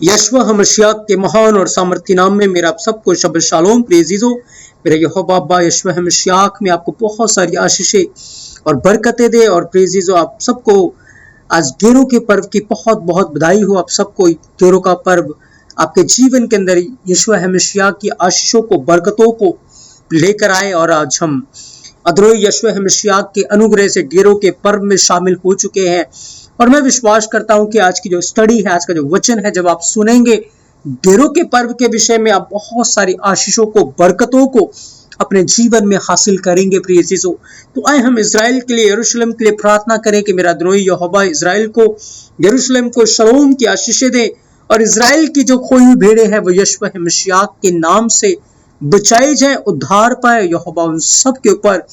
यशवा हमशिया के महान और सामर्थ्य नाम में मेरा आप सबको शब शालोम प्रिय अजीजों। मेरे यहोवा अब्बा यशवा हमशिया में आपको बहुत सारी आशीषें और बरकतें दे। और प्रिय अजीजों, आप सबको आज गेरों के पर्व की बहुत बहुत बधाई हो। आप सबको गेरों का पर्व आपके जीवन के अंदर यशवा हमशिया की आशीषों को, बरकतों को लेकर आए। और आज हम अद्रोही यशवा हमशिया के अनुग्रह से गेरों के पर्व में शामिल हो चुके हैं। और मैं विश्वास करता हूं कि आज की जो स्टडी है, आज का जो वचन है, जब आप सुनेंगे गेरों के पर्व के विषय में, आप बहुत सारी आशीषों को, बरकतों को अपने जीवन में हासिल करेंगे प्रिय अजीजों। तो आए हम इजराइल के लिए, यरूशलेम के लिए प्रार्थना करें कि मेरा अद्रोही यहोवा इजराइल को, यरूशलेम को शलोम की आशीषें दे। और इजराइल की जो खोई हुई भेड़े हैं वो यशवा हमशिया के नाम से बचाई जाए, उद्धार पाए। यहोवा उन सब के ऊपर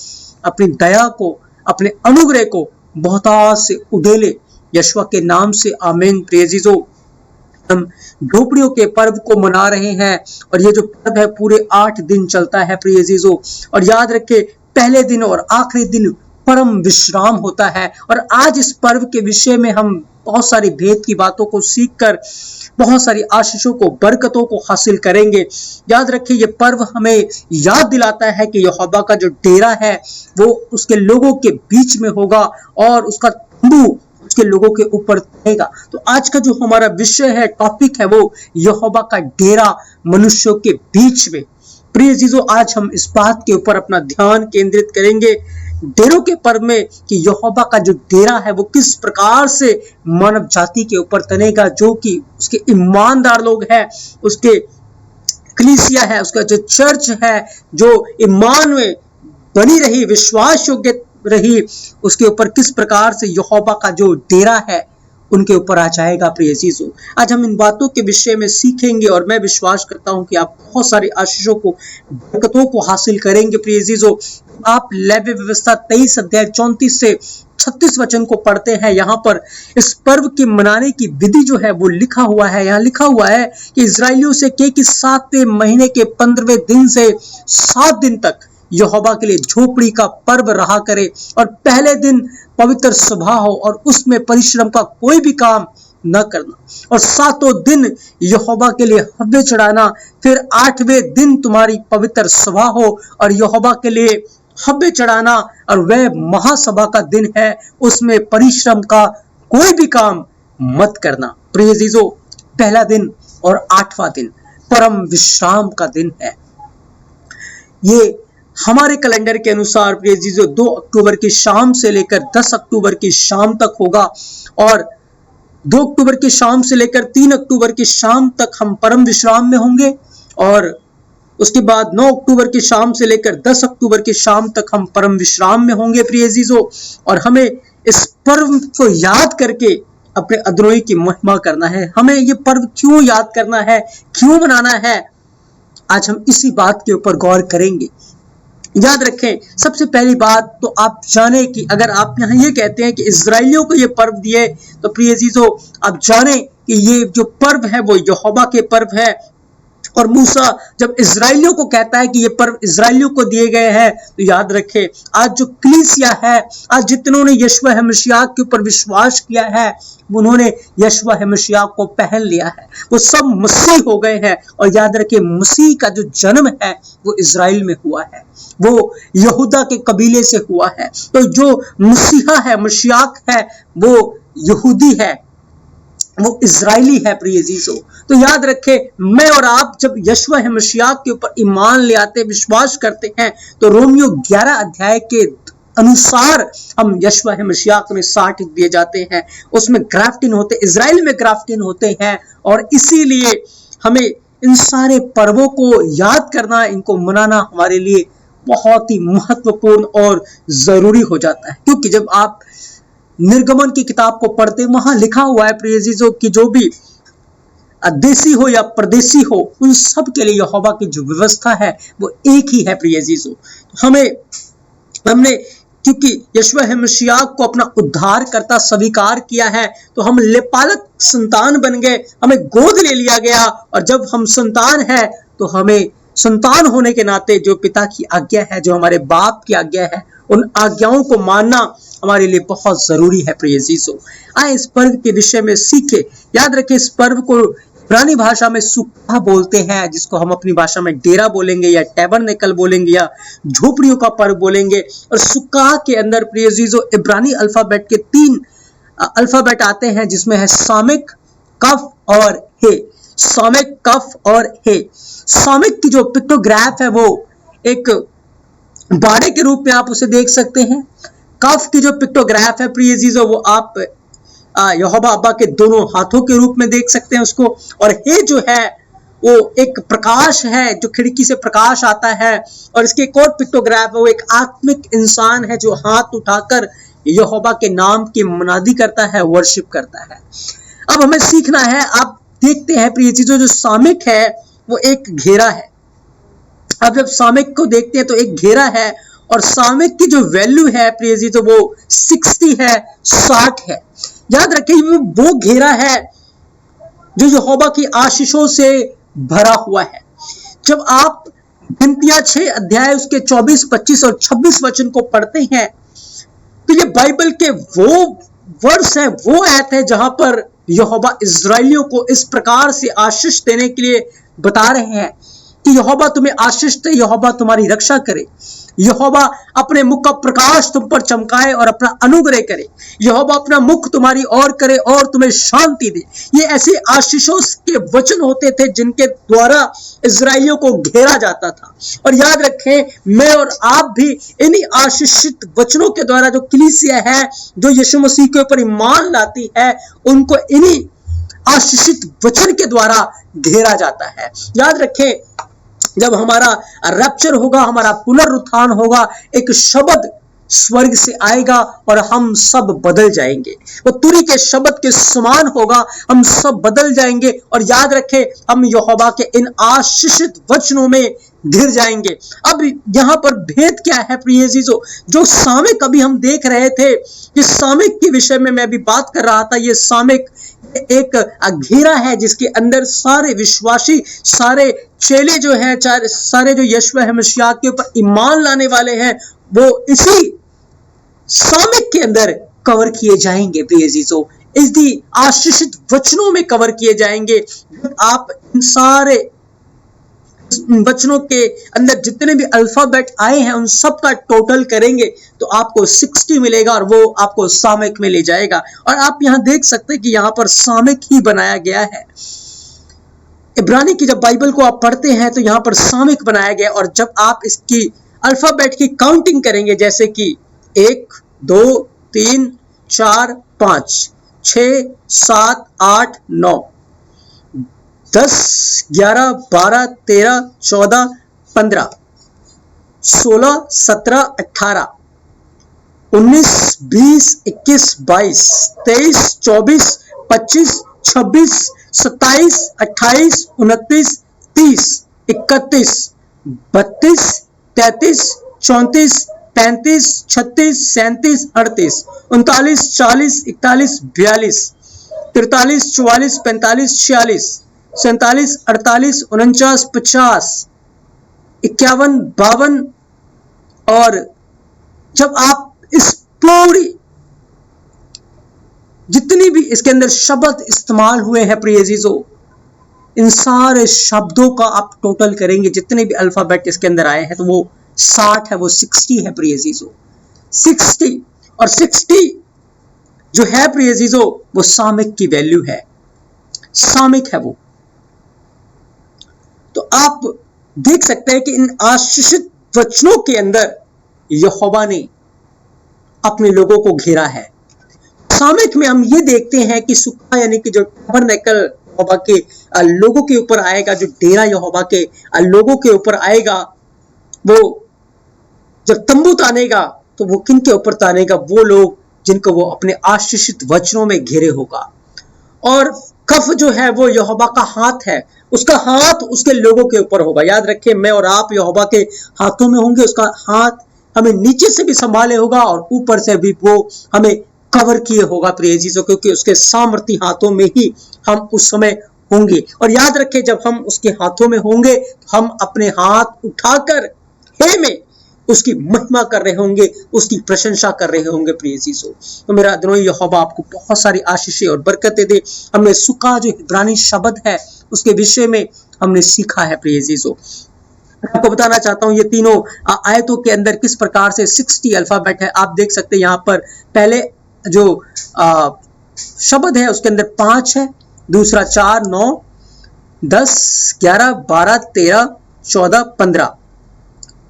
अपनी दया को, अपने अनुग्रह को बहुतायत से उड़ेले, यशवा के नाम से आमीन। प्रिय अजीजों, हम झोपड़ियों के पर्व को मना रहे हैं और ये जो पर्व है पूरे 8 दिन चलता है प्रिय अजीजों। और याद रखे, पहले दिन और आखिरी दिन परम विश्राम होता है। और आज इस पर्व के विषय में हम बहुत सारी भेद की बातों को सीखकर बहुत सारी आशीषों को, बरकतों को हासिल करेंगे। याद रखिए, ये पर्व हमें याद दिलाता है कि यहोवा का जो डेरा है वो उसके लोगों के बीच में होगा और उसका तंबू उसके लोगों के ऊपर रहेगा। तो आज का जो हमारा विषय है, टॉपिक है, वो यहोवा का डेरा मनुष्यों के बीच में। प्रिय अजीजों, आज हम इस बात के ऊपर अपना ध्यान केंद्रित करेंगे डेरों के पर्व में कि यहोवा का जो डेरा है वो किस प्रकार से मानव जाति के ऊपर तनेगा, जो कि उसके ईमानदार लोग हैं, उसके कलीसिया है, उसका जो चर्च है, जो ईमान में बनी रही, विश्वास योग्य रही, उसके ऊपर किस प्रकार से यहोवा का जो डेरा है उनके ऊपर आ जाएगा। प्रिय अजीजों, आज हम इन बातों के विषय में सीखेंगे और मैं विश्वास करता हूं कि आप बहुत सारी आशीषों को, बरकतों को हासिल करेंगे। प्रिय अजीजों, आप लेवी व्यवस्था 23 अध्याय 34 से 36 वचन को पढ़ते हैं। यहाँ पर इस पर्व के मनाने की विधि जो है वो लिखा हुआ है। यहाँ लिखा हुआ है कि इजराइलियों से कहे कि 7वें महीने के 15वें दिन से 7 दिन तक यहोवा के लिए झोपड़ी का पर्व रहा करे। और पहले दिन पवित्र सभा हो और उसमें परिश्रम का कोई भी काम न करना। और 7 दिन यहोवा के लिए हव्य चढ़ाना। फिर 8वें दिन तुम्हारी पवित्र सभा हो और यहोवा के लिए हव्य चढ़ाना, और वह महासभा का दिन है, उसमें परिश्रम का कोई भी काम मत करना। प्रिय अजीजों, पहला दिन और 8वां दिन परम विश्राम का दिन है। ये हमारे कैलेंडर के अनुसार प्रिय अजीजों 2 अक्टूबर की शाम से लेकर 10 अक्टूबर की शाम तक होगा। और 2 अक्टूबर की शाम से लेकर 3 अक्टूबर की शाम तक हम परम विश्राम में होंगे। और उसके बाद 9 अक्टूबर की शाम से लेकर 10 अक्टूबर की शाम तक हम परम विश्राम में होंगे प्रिय अजीजों। और हमें इस पर्व को याद करके अपने अद्रोही की महिमा करना है। हमें ये पर्व क्यों याद करना है, क्यों मनाना है, आज हम इसी बात के ऊपर गौर करेंगे। याद रखें, सबसे पहली बात तो आप जाने कि अगर आप यहाँ ये कहते हैं कि इजराइलियों को ये पर्व दिए, तो प्रिय अजीजों आप जाने कि ये जो पर्व है वो यहोवा के पर्व है। और मूसा जब इजराइलियों को कहता है कि ये पर्व इजराइलियों को दिए गए हैं, तो याद रखें आज जो कलीसिया है, आज जितनों ने यशवा हमशिया के ऊपर विश्वास किया है, उन्होंने यशवा हमशिया को पहन लिया है, वो सब मसीह हो गए हैं। और याद रखें, मसीह का जो जन्म है वो इजराइल में हुआ है, वो यहूदा के कबीले से हुआ है। तो जो मसीहा है, मशियाक है, वो यहूदी है, वो इजरायली है प्रिय अजीजों। तो याद रखें, मैं और आप जब यशवा हमशिया के ऊपर ईमान ले आते, विश्वास करते हैं, तो रोमियो 11 अध्याय के अनुसार हम यशवा हमशिया में साट दिए जाते हैं, उसमें ग्राफ्टिन होते, इजराइल में ग्राफ्टिन होते हैं। और इसीलिए हमें इन सारे पर्वों को याद करना, इनको मनाना हमारे लिए बहुत ही महत्वपूर्ण और जरूरी हो जाता है। क्योंकि जब आप निर्गमन की किताब को पढ़ते, वहां लिखा हुआ है प्रिय अजीजों कि जो भी देसी हो या परदेसी हो, उन सब के लिए यहोवा की जो व्यवस्था है वो एक ही है प्रिय अजीजों। हमने क्योंकि यशवा हमशिया को अपना उद्धार करता स्वीकार किया है, तो हम लेपालक संतान बन गए, हमें गोद ले लिया गया। और जब हम संतान है तो हमें संतान होने के नाते जो पिता की आज्ञा है, जो हमारे बाप की आज्ञा है, उन आज्ञाओं को मानना हमारे लिए बहुत जरूरी है प्रिय अजीजों। आए इस पर्व के विषय में सीखे। याद रखें, इस पर्व को पुरानी भाषा में सुक्का बोलते हैं, जिसको हम अपनी भाषा में डेरा बोलेंगे या टैबरनेकल बोलेंगे या झोपड़ियों का पर्व बोलेंगे। और सुक्का के अंदर प्रिय अजीजों इब्रानी अल्फाबेट के 3 अल्फाबेट आते हैं, जिसमें है सामिक, कफ और हे। सामिक, कफ और हे। सामिक की जो पिक्टोग्राफ है वो एक बाड़े के रूप में आप उसे देख सकते हैं। कफ की जो पिक्टोग्राफ है प्रिय अजीजों वो आप यहोवा अब्बा के दोनों हाथों के रूप में देख सकते हैं उसको। और हे जो है वो एक प्रकाश है, जो खिड़की से प्रकाश आता है। और इसकी एक और पिक्टोग्राफ है, वो एक आत्मिक इंसान है जो हाथ उठाकर यहोवा के नाम की मनादी करता है, वर्शिप करता है। अब हमें सीखना है, आप देखते हैं प्रिय चीजों, जो सामिक है वो एक घेरा है। अब जब सामिक को देखते हैं तो एक घेरा है, और सामिक की जो वैल्यू है प्रिय जी तो वो 60 है, 60 है। याद रखिए वो घेरा है जो यहोवा की आशीषों से भरा हुआ है। जब आप गिनतियां 6 अध्याय उसके 24, 25 और 26 वचन को पढ़ते हैं तो ये बाइबल के वो वर्ष है, वो आयत है जहां पर यहोवा इजराइलियों को इस प्रकार से आशीष देने के लिए बता रहे हैं कि यहोवा तुम्हें आशीष दे, यहोवा तुम्हारी रक्षा करे, यहोवा अपने मुख का प्रकाश तुम पर चमकाए और अपना अनुग्रह करे, यहोवा अपना मुख तुम्हारी ओर करे और तुम्हें शांति दे। ये ऐसे आशीषों के वचन होते थे जिनके द्वारा इजराइलियों को घेरा जाता था। और याद रखें, मैं और आप भी इन्हीं आशीषित वचनों के द्वारा, जो कलीसिया है जो यीशु मसीह के ऊपर ईमान लाती है, उनको इन्हीं आशीषित वचन के द्वारा घेरा जाता है। याद रखें, जब हमारा रैप्चर होगा, हमारा पुनरुत्थान होगा, एक शब्द स्वर्ग से आएगा और हम सब बदल जाएंगे। वो तुरी के शब्द के समान होगा, हम सब बदल जाएंगे। और याद रखें, हम यहोवा के इन आशीषित वचनों में घिर जाएंगे। अब यहां पर भेद क्या है प्रिय अजीजों, जो सामिक अभी हम देख रहे थे, इस सामिक के विषय में मैं अभी बात कर रहा था। ये सामिक एक घेरा है जिसके अंदर सारे विश्वासी, सारे चेले जो हैं, सारे जो यीशु मसीह के ऊपर ईमान लाने वाले हैं, वो इसी सामिक के अंदर कवर किए जाएंगे प्रिय अजीजों। इस दी आशीषित वचनों में कवर किए जाएंगे। आप इन सारे वचनों के अंदर जितने भी अल्फाबेट आए हैं उन सब का टोटल करेंगे तो आपको 60 मिलेगा और वो आपको सामिक में ले जाएगा। और आप यहां देख सकते हैं कि यहां पर सामिक ही बनाया गया है। इब्रानी की जब बाइबल को आप पढ़ते हैं तो यहां पर सामिक बनाया गया। और जब आप इसकी अल्फाबेट की काउंटिंग करेंगे, जैसे कि 1, 2, 3, 4, 5, 6, 7, 8, 9, 10, 11, 12, 13, 14, 15, 16, 17, 18, 19, 20, 21, 22, 23, 24, 25, 26, 27, 28, 29, 30, 31, 32, 33, 34, 35, 36, 37, 38, 39, 40, 41, 42, 43, 44, 45, 46, 47, 48, 49, 50, 51, 52। और जब आप इस पूरी जितनी भी इसके अंदर शब्द इस्तेमाल हुए हैं प्रिय अजीजों, इन सारे शब्दों का आप टोटल करेंगे, जितने भी अल्फाबेट इसके अंदर आए हैं, तो वो 60 है, वो 60 है प्रिय अजीजों, 60। और 60 जो है प्रिय अजीजों वो सामिक की वैल्यू है, सामिक है वो। तो आप देख सकते हैं कि इन आशीषित वचनों के अंदर यहोवा ने अपने लोगों को घेरा है। सामिक में हम ये देखते हैं कि सुक्का यानी कि जो टैबरनेकल यहोवा के लोगों के ऊपर आएगा, जो डेरा यहोवा के लोगों के ऊपर आएगा, वो जब तंबू तानेगा तो वो किन के ऊपर तानेगा? वो लोग जिनको वो अपने आशीषित वचनों में घेरे होगा। और कफ जो है वो यहोवा का हाथ है, उसका हाथ उसके लोगों के ऊपर होगा। याद रखिए, मैं और आप यहोवा के हाथों में होंगे, उसका हाथ हमें नीचे से भी संभाले होगा और ऊपर से भी वो हमें कवर किए होगा प्रिय चीजों, क्योंकि उसके सामर्थी हाथों में ही हम उस समय होंगे। और याद रखें, जब हम उसके हाथों में होंगे हम अपने हाथ उठाकर हे में उसकी महिमा कर रहे होंगे, उसकी प्रशंसा कर रहे होंगे प्रिय चीजों। तो मेरा अदनोई यहोवा आपको बहुत सारी आशीषें और बरकतें दे। हमने सुका जो इब्रानी शब्द है उसके विषय में हमने सीखा है प्रिय चीजों। आपको बताना चाहता हूं ये तीनों आयतों के अंदर किस प्रकार से 60 अल्फाबेट है। आप देख सकते हैं यहाँ पर पहले जो शब्द है उसके अंदर 5 है, दूसरा 4, 9, 10, 11, 12, 13, 14, 15,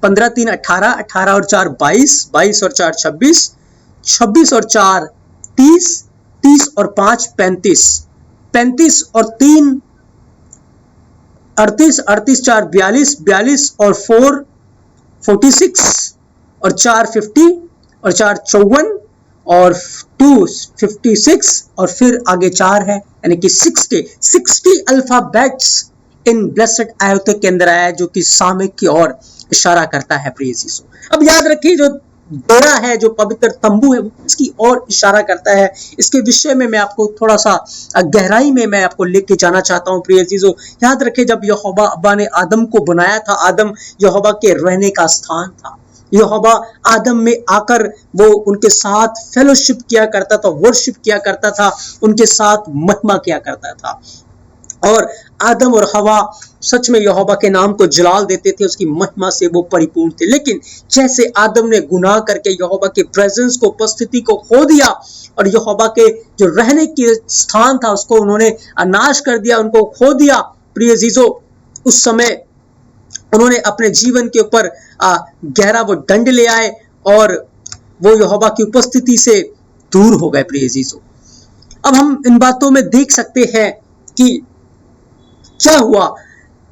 15, 3, 18, 18 और 4 22, 22 और 4 26, 26 और 4 30, 30 और 5 35, 35 और 3 38, 38, 4 42, 42 और 4 46 और 4 50 और 4 54 और 2 56 और फिर आगे 4 है, यानी कि 60 अल्फाबेट्स इन ब्लेसेड आयतों के अंदर आया जो कि सामयिक की ओर इशारा करता है प्रिय चीजों। अब याद रखिए जो डेरा है, जो पवित्र तंबू है, वो इसकी ओर इशारा करता है। इसके विषय में मैं आपको थोड़ा सा गहराई में मैं आपको लेके जाना चाहता हूं प्रिय चीजों। याद रखिए जब यहोवा अब्बा ने आदम को बनाया था, आदम यहोवा के रहने का स्थान था। यहोवा आदम में आकर वो उनके साथ फेलोशिप किया करता था, वर्शिप किया करता था, उनके साथ महिमा किया करता था। और आदम और हवा सच में यहोवा के नाम को जलाल देते थे, उसकी महिमा से वो परिपूर्ण थे। लेकिन जैसे आदम ने गुनाह करके यहोवा के प्रेजेंस को, उपस्थिति को खो दिया और यहोवा के जो रहने के स्थान था उसको उन्होंने नाश कर दिया, उनको खो दिया प्रिय जीजो, उस समय उन्होंने अपने जीवन के ऊपर गहरा वो दंड ले आए और वो यहोवा की उपस्थिति से दूर हो गए प्रिय जीजो। अब हम इन बातों में देख सकते हैं कि क्या हुआ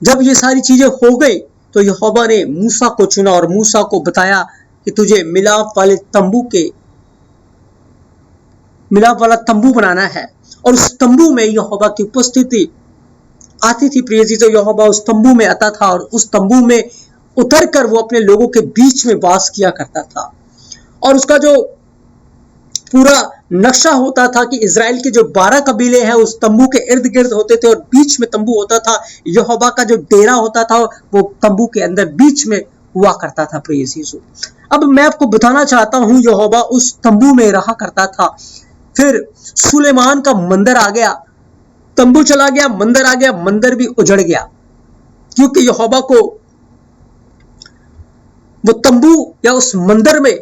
जब ये सारी चीजें हो गई। तो यहोवा ने मूसा को चुना और मूसा को बताया कि तुझे मिलाप वाला तंबू बनाना है। और उस तंबू में यहोवा की उपस्थिति आती थी प्रिय जी। तो यहोवा उस तंबू में आता था और उस तंबू में उतरकर वो अपने लोगों के बीच में वास किया करता था। और उसका जो पूरा नक्शा होता था कि इजराइल के जो 12 कबीले हैं उस तंबू के इर्द गिर्द होते थे और बीच में तंबू होता था। यहोवा का जो डेरा होता था वो तंबू के अंदर बीच में हुआ करता था प्रिय यीशु। अब मैं आपको बताना चाहता हूं यहोवा उस तंबू में रहा करता था। फिर सुलेमान का मंदिर आ गया, तंबू चला गया, मंदिर आ गया, मंदिर भी उजड़ गया, क्योंकि यहोवा को वो तंबू या उस मंदिर में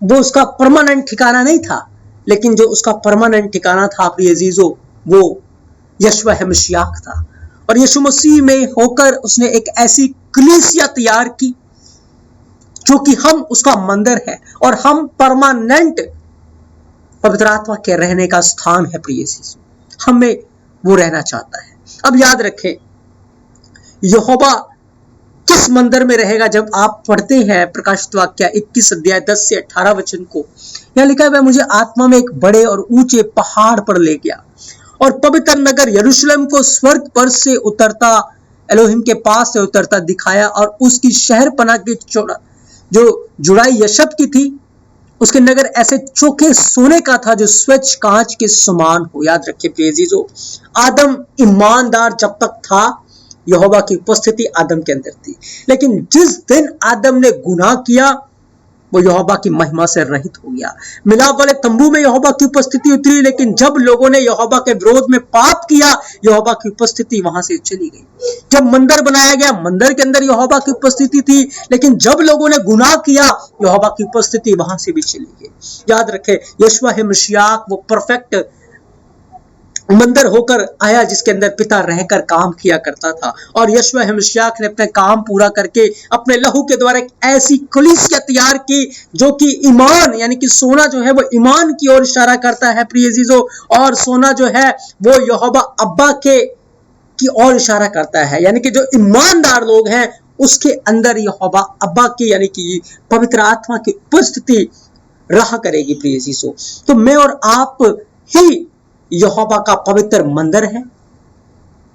वो उसका परमानेंट ठिकाना नहीं था। लेकिन जो उसका परमानेंट ठिकाना था प्रिय अजीजों वो यशवा मसीह था। और यीशु मसीह में होकर उसने एक ऐसी कलीसिया तैयार की जो कि हम उसका मंदिर है और हम परमानेंट पवित्र आत्मा के रहने का स्थान है प्रिय यीशु। हमें वो रहना चाहता है। अब याद रखें यहोवा किस मंदिर में रहेगा। जब आप पढ़ते हैं प्रकाशित वाक्य 21 अध्याय 10 से 18 वचन को, यह लिखा है वह मुझे आत्मा में एक बड़े और ऊंचे पहाड़ पर ले गया और पवित्र नगर यरूशलेम को स्वर्ग पर से उतरता, एलोहिम के पास से उतरता दिखाया। और उसकी शहरपनाह की जो जुड़ाई यशब की थी, उसके नगर ऐसे चोखे सोने का था जो स्वच्छ कांच के समान हो। याद रखिए प्रिय अजीजों, आदम ईमानदार जब तक था यहोवा की उपस्थिति आदम के अंदर थी। लेकिन जिस दिन आदम ने गुनाह किया वो यहोवा की महिमा से रहित हो गया। मिलाप वाले तंबू में यहोवा की उपस्थिति उतरी, लेकिन जब लोगों ने यहोवा के विरोध में पाप किया यहोवा की उपस्थिति वहां से चली गई। जब मंदिर बनाया गया मंदिर के अंदर यहोवा की उपस्थिति थी, लेकिन जब लोगों ने गुनाह किया यहोवा की उपस्थिति वहां से भी चली गई। याद रखे यशवा मसीह वो परफेक्ट मंदिर होकर आया जिसके अंदर पिता रहकर काम किया करता था। और यशवा मसीह ने अपने काम पूरा करके अपने लहू के द्वारा एक ऐसी कलीसिया तैयार की जो कि ईमान यानी कि सोना जो है वो ईमान की ओर इशारा करता है प्रिय अजीजों। और सोना जो है वो यहोवा अब्बा की ओर इशारा करता है, यानी कि जो ईमानदार लोग हैं उसके अंदर यहोवा अब्बा की यानी कि पवित्र आत्मा की उपस्थिति रहा करेगी प्रिय अजीजों। तो मैं और आप ही यहोवा का पवित्र मंदिर है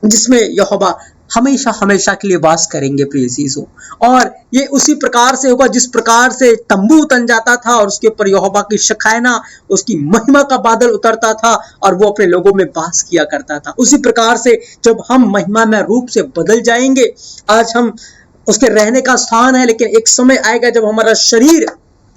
जिसमें यहोवा हमेशा हमेशा के लिए वास करेंगे प्रिय अजीजों। और ये उसी प्रकार से होगा जिस प्रकार से तंबू तन जाता था और उसके ऊपर यहोवा की शखाना उसकी महिमा का बादल उतरता था और वो अपने लोगों में वास किया करता था। उसी प्रकार से जब हम महिमा में रूप से बदल जाएंगे, आज हम उसके रहने का स्थान है, लेकिन एक समय आएगा जब हमारा शरीर,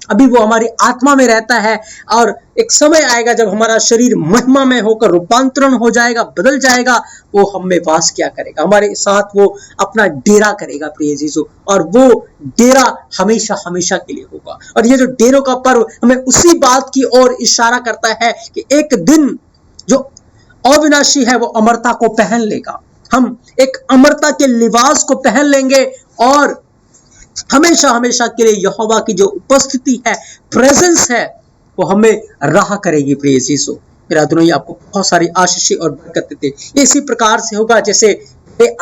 अभी वो हमारी आत्मा में रहता है, और एक समय आएगा जब हमारा शरीर महिमा में होकर रूपांतरण हो जाएगा, बदल जाएगा, वो हम में वास क्या करेगा, हमारे साथ वो अपना डेरा करेगा प्रिय जीसु, और वो डेरा हमेशा हमेशा के लिए होगा। और ये जो डेरों का पर्व हमें उसी बात की ओर इशारा करता है कि एक दिन जो अविनाशी है वो अमरता को पहन लेगा, हम एक अमरता के लिबास को पहन लेंगे, और हमेशा हमेशा के लिए यहोवा की जो उपस्थिति है, प्रेजेंस है, वो हमें राह करेगी प्रिय यीशु। मेरा दोनों आपको बहुत सारी आशीष और बरकत देते। इसी प्रकार से होगा जैसे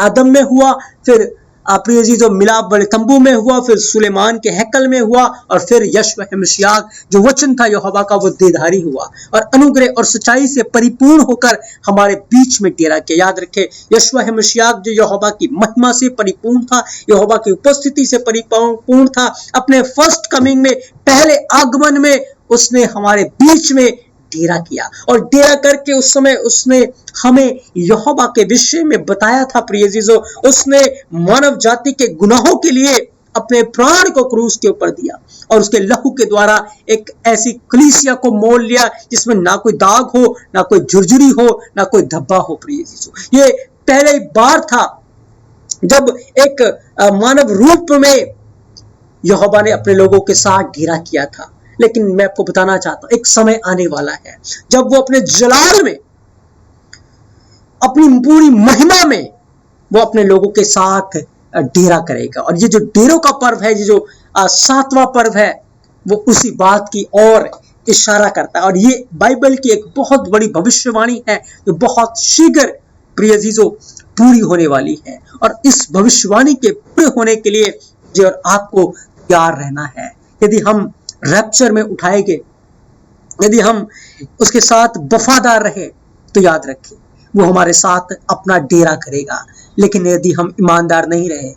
आदम में हुआ, फिर प्रिय जी जो मिलाप बड़े तंबू में हुआ, फिर सुलेमान के हैकल में हुआ, और फिर यशवह मसीह जो वचन था यहोवा का वो देधारी हुआ और अनुग्रह और सच्चाई से परिपूर्ण होकर हमारे बीच में डेरा किया। याद रखे, यशवह मसीह जो यहोवा की महिमा से परिपूर्ण था, यहोवा की उपस्थिति से परिपूर्ण था, अपने फर्स्ट कमिंग में, पहले आगमन में उसने हमारे बीच में डेरा किया, और डेरा करके उस समय उसने हमें यहोवा के विषय में बताया था प्रिय जीजो। उसने मानव जाति के गुनाहों के लिए अपने प्राण को क्रूस के ऊपर दिया, और उसके लहू के द्वारा एक ऐसी कलीसिया को मोल लिया जिसमें ना कोई दाग हो, ना कोई झुरझुरी हो, ना कोई धब्बा हो प्रिय जीजो। ये पहले बार था जब एक मानव रूप में यहोवा ने अपने लोगों के साथ डेरा किया था, लेकिन मैं आपको बताना चाहता हूं एक समय आने वाला है जब वो अपने जलाल में, अपनी पूरी महिमा में वो अपने लोगों के साथ डेरा करेगा। और ये जो डेरों का पर्व है, ये जो 7वां पर्व है, वो उसी बात की ओर इशारा करता है। और ये बाइबल की एक बहुत बड़ी भविष्यवाणी है जो बहुत शीघ्र प्रिय जीजो पूरी होने वाली है। और इस भविष्यवाणी के पूरे होने के लिए मुझे और आपको तैयार रहना है। यदि हम रैप्चर में उठाए गए, यदि हम उसके साथ वफादार रहे, तो याद रखें वो हमारे साथ अपना डेरा करेगा। लेकिन यदि हम ईमानदार नहीं रहे,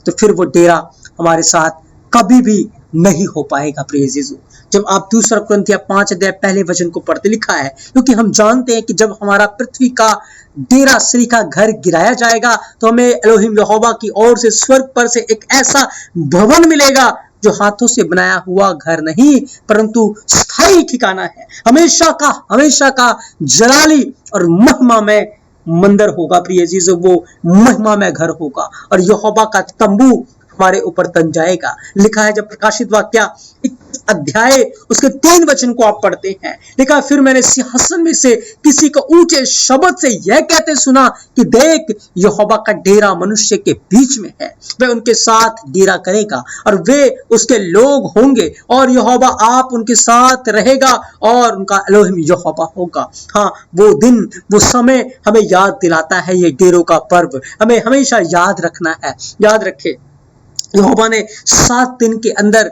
तो फिर वो डेरा हमारे साथ कभी भी नहीं हो पाएगा प्रिय यीशु। जब आप 2 कुरिन्थियों 5 अध्याय पहले वचन को पढ़ते, लिखा है, क्योंकि हम जानते हैं कि जब हमारा पृथ्वी का डेरा श्री का घर गिराया जाएगा, तो हमें एलोहिम यहोवा की ओर से स्वर्ग पर से एक ऐसा भवन मिलेगा जो हाथों से बनाया हुआ घर नहीं, परंतु स्थायी ठिकाना है, हमेशा का जलाली और महिमा में मंदिर होगा प्रिय जीजो। वो महिमा में घर होगा, और यहोवा का तंबू हमारे ऊपर तन जाएगा। लिखा है जब प्रकाशित वाक्य 21 अध्याय उसके 3 वचन को आप पढ़ते हैं, लिखा, फिर मैंने सिंहासन में से किसी को ऊंचे शब्द से यह कहते सुना कि देख, यहोवा का डेरा मनुष्य के बीच में है, वह उनके साथ डेरा करेगा और वे उसके लोग होंगे, और यहोवा आप उनके साथ रहेगा और उनका एलोहिम यहोवा होगा। हाँ, वो दिन, वो समय हमें याद दिलाता है। ये डेरों का पर्व हमें हमेशा याद रखना है। याद रखे, यहोवा ने 7 दिन के अंदर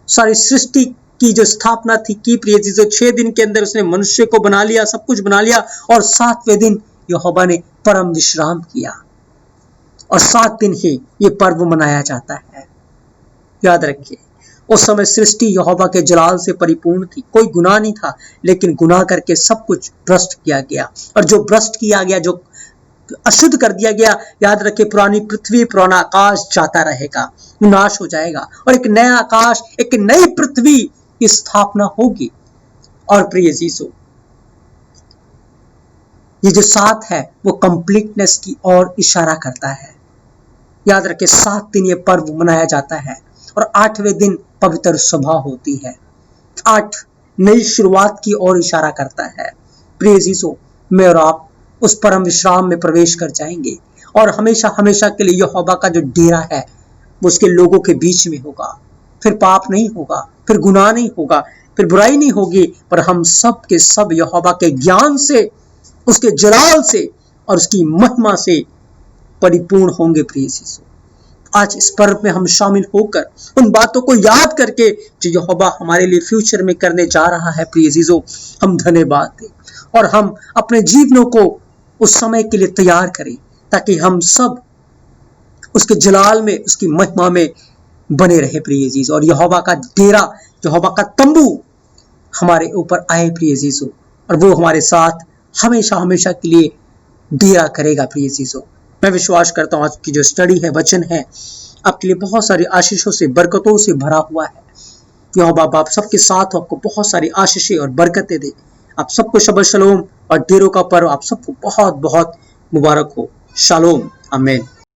सारी सृष्टि की जो स्थापना थी की प्रिय जीजो। 6 दिन के अंदर उसने मनुष्य को बना लिया, सब कुछ बना लिया, और 7वें दिन यहोवा ने परम विश्राम किया, और 7 दिन ही ये पर्व मनाया जाता है। याद रखिए, उस समय सृष्टि यहोवा के जलाल से परिपूर्ण थी, कोई गुनाह नहीं था, लेकिन गुनाह करके सब कुछ भ्रष्ट किया गया, और जो भ्रष्ट किया गया, जो अशुद्ध कर दिया गया, याद रखे, पुरानी पृथ्वी, पुराना आकाश जाता रहेगा, नाश हो जाएगा, और एक नया आकाश, एक नई पृथ्वी की स्थापना होगी। और प्रिय जीसो, ये जो 7 है वो कंप्लीटनेस की ओर इशारा करता है। याद रखे, 7 दिन ये पर्व मनाया जाता है, और 8वें दिन पवित्र सभा होती है। 8 नई शुरुआत की ओर इशारा करता है। प्रिय जीसो, मैं और आप उस परम विश्राम में प्रवेश कर जाएंगे, और हमेशा हमेशा के लिए यहोवा का जो डेरा है वो उसके लोगों के बीच में होगा। फिर पाप नहीं होगा, फिर गुनाह नहीं होगा, फिर बुराई नहीं होगी, पर हम सब के सब यहोवा के ज्ञान से, उसके जलाल से और उसकी महिमा से परिपूर्ण होंगे। प्रिय यीशु, आज इस पर्व में हम शामिल होकर उन बातों को याद करके जो यहोवा हमारे लिए फ्यूचर में करने जा रहा है, प्रिय यीशु, हम धन्यवाद दें, और हम अपने जीवनों को उस समय के लिए तैयार करें, ताकि हम सब उसके जलाल में, उसकी महिमा में बने रहे प्रिय यीशु, और यहोवा का डेरा, यहोवा का तंबू हमारे ऊपर आए प्रिय यीशु, और वो हमारे साथ हमेशा हमेशा के लिए डेरा करेगा प्रिय यीशु। मैं विश्वास करता हूँ आज की जो स्टडी है, वचन है, आपके लिए बहुत सारी आशीषों से, बरकतों से भरा हुआ है। यहोवा बाप आप सबके साथ हो, आपको बहुत सारी आशीषें और बरकतें दे। आप सबको शबत शलोम और ढेरों का पर्व आप सबको बहुत बहुत मुबारक हो। शालोम, आमीन।